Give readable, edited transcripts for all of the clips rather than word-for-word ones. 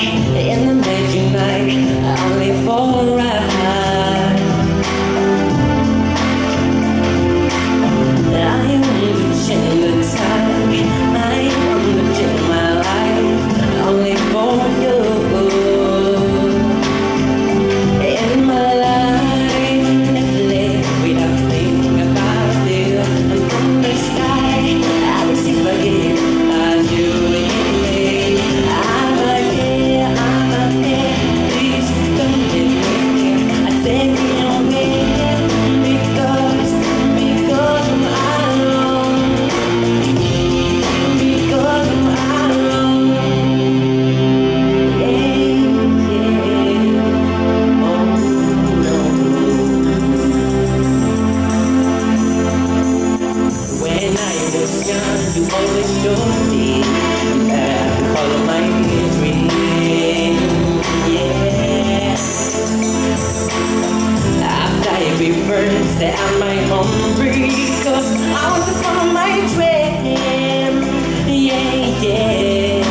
in the magic night, only for a ride. I want to change the time, I want to change my life, only for you. In my life, never without thinking about you. And from the sky, I will see again as you in me. I'm a here, please don't leave me. I take you away because I'm alone. Because I'm alone. When I was young, you always told me that to follow my dream. Yeah. After every birthday, I'm my hungry, 'cause I want to follow my dream. Yeah, yeah.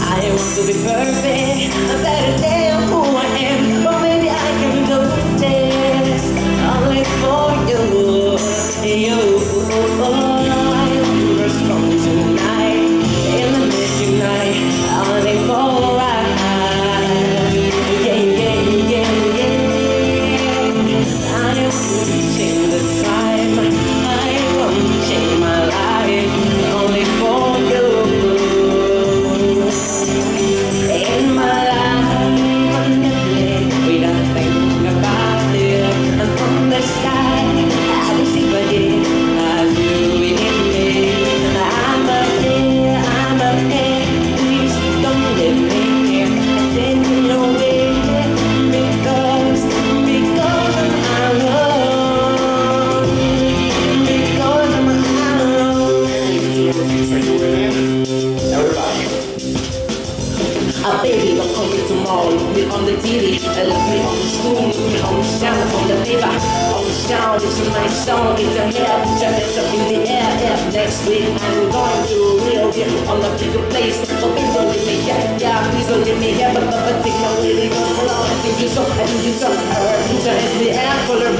I want to be perfect, a better than who I am, but maybe I can do this only for you. You, I was from tonight, in the magic night, only for a ride. Yeah, yeah, yeah, yeah. I want to change the time, I want to change my life, only for you. In my life, I'm never without thinking about you. And from the sky, I will see again as you in me. I'm up here, please don't leave me here. I take you away because I'm alone. Because I'm alone. Everybody. A baby don't come here tomorrow. Look me on the TV, and look me on the screen, look me on the sound, on the paper, on the sound. It's a nice song, it's a hair picture that's up in the air. Next week I'm going to real deal on the bigger place. So please don't leave me here, yeah, please don't leave me here. But think I'm really going along. I think you so, I think you so. Our future is the air, color